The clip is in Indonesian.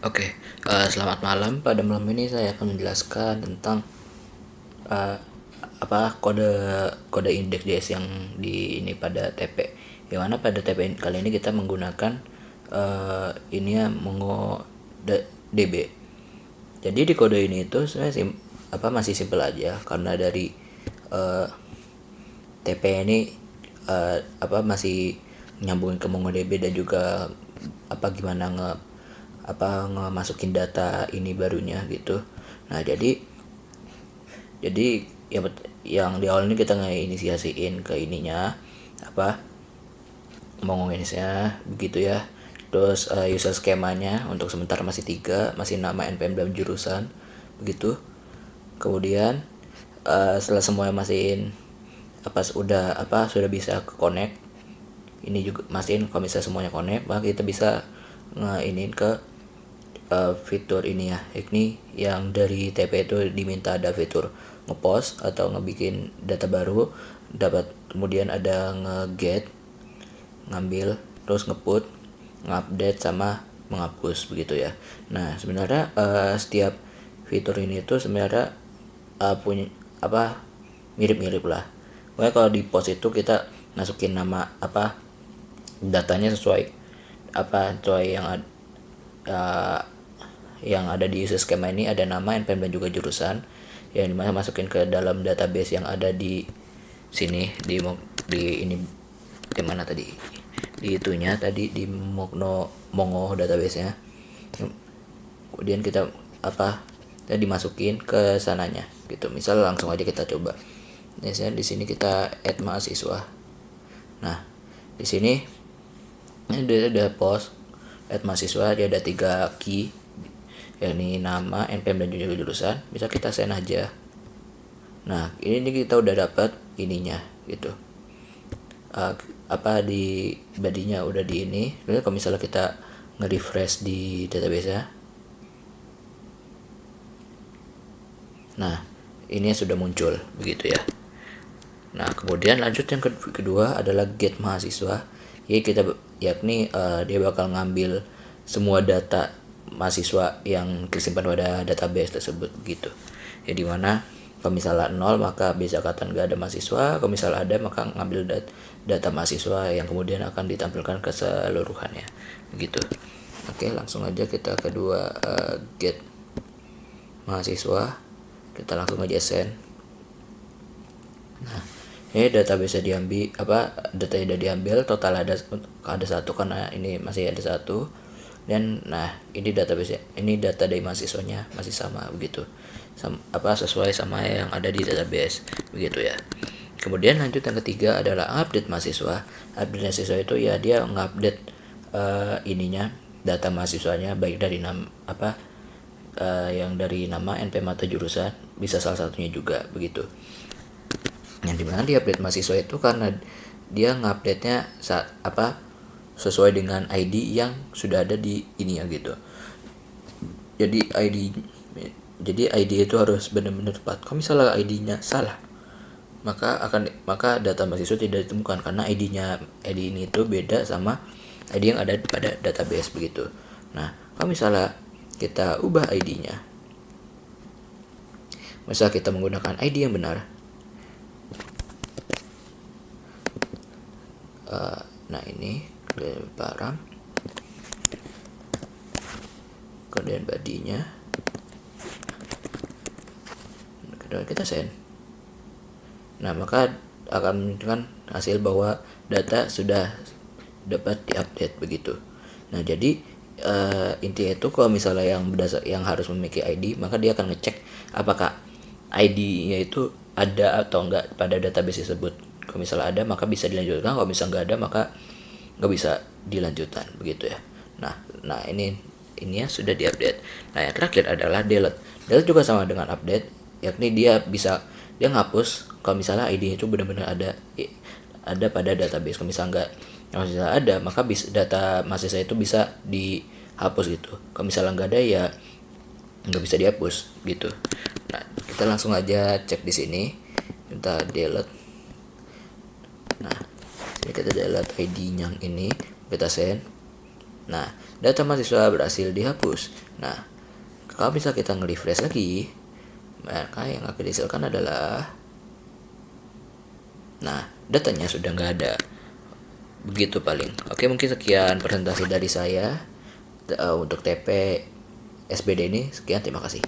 Oke, selamat malam. Pada malam ini saya akan menjelaskan tentang eh, apa kode indeks JS yang di ini pada TP. Yang mana pada TP kali ini kita menggunakan ini ya MongoDB. Jadi di kode ini itu saya masih simpel aja karena dari eh, TP ini masih nyambungin ke MongoDB dan juga gimana ngemasukin data ini barunya gitu. Nah, jadi yang di awal ini kita nginisiasiin ke ininya apa mongoinnya begitu ya. Terus user skemanya untuk sementara masih 3, masih nama npm dan jurusan begitu. Kemudian setelah semuanya masihin sudah bisa connect, ini juga mastiin kalau misalnya semuanya connect, maka kita bisa ngeinin ke fitur ini ya. Ini yang dari TP itu diminta ada fitur ngepost atau ngebikin data baru, dapat kemudian ada ngeget, ngambil, terus ngeput, ngupdate sama menghapus begitu ya. Nah, sebenarnya setiap fitur ini tuh sebenarnya punya mirip-mirip lah. Pokoknya kalau di post itu kita masukin nama datanya sesuai yang ada di user schema ini, ada nama, npm dan juga jurusan, yang dimana masukin ke dalam database yang ada di sini di ini di mana tadi di itunya tadi di Mongo database nya. Kemudian kita dimasukin ke sananya gitu. Misal langsung aja kita coba. Misalnya di sini kita add mahasiswa. Nah, di sini ini ada post add mahasiswa, dia ada 3 key, yakni nama, npm dan juga jurusan. Bisa kita send aja. Nah, ini kita udah dapat ininya gitu. Di badinya udah di ini. Jadi kalau misalnya kita nge-refresh di database ya. Nah, ini sudah muncul begitu ya. Nah, kemudian lanjut yang kedua adalah get mahasiswa. Yakni dia bakal ngambil semua data mahasiswa yang tersimpan pada database tersebut gitu. Ya, dimana kalau misalnya 0 maka bisa katakan gak ada mahasiswa, kalau misalnya ada maka ngambil data mahasiswa yang kemudian akan ditampilkan keseluruhannya begitu. Oke, langsung aja kita kedua get mahasiswa, kita langsung aja send. Nah, ini database diambil, datanya udah diambil, total ada 1 karena ini masih ada 1. Dan nah, ini database, ini data dari mahasiswanya masih sama begitu, sesuai sama yang ada di database begitu ya. Kemudian lanjut yang ketiga adalah update mahasiswa. Update mahasiswa itu ya dia ngupdate ininya data mahasiswanya, baik dari yang dari nama, npm atau jurusan, bisa salah satunya juga begitu. Yang dimana di update mahasiswa itu karena dia ngupdate-nya sesuai dengan ID yang sudah ada di ini ya gitu. Jadi ID itu harus benar-benar tepat. Kalau misalnya ID-nya salah, maka data mahasiswa tidak ditemukan karena ID ini itu beda sama ID yang ada pada database begitu. Nah, kalau misalnya kita ubah ID-nya, misal kita menggunakan ID yang benar, nah ini param, kemudian badinya, kemudian kita send. Nah, maka akan menunjukkan hasil bahwa data sudah dapat diupdate begitu. Nah, jadi intinya itu kalau misalnya yang harus memiliki ID, maka dia akan ngecek apakah ID-nya itu ada atau enggak pada database tersebut. Kalau misalnya ada maka bisa dilanjutkan, kalau misalnya enggak ada maka nggak bisa dilanjutkan begitu ya. Nah ini ya sudah diupdate. Nah, yang terakhir adalah delete. Delete juga sama dengan update, yakni dia ngapus kalau misalnya ID itu benar-benar ada pada database. Kalau misalnya ada maka data mahasiswa itu bisa dihapus gitu. Kalau misalnya nggak ada ya nggak bisa dihapus gitu. Nah, kita langsung aja cek di sini, kita delete. Nah, ini kita delete ID yang ini, kita send. Nah, data mahasiswa berhasil dihapus. Nah, kalau bisa kita nge-refresh lagi, maka yang akan dihasilkan adalah, nah, datanya sudah nggak ada. Begitu paling. Oke, mungkin sekian presentasi dari saya untuk TP SBD ini. Sekian, terima kasih.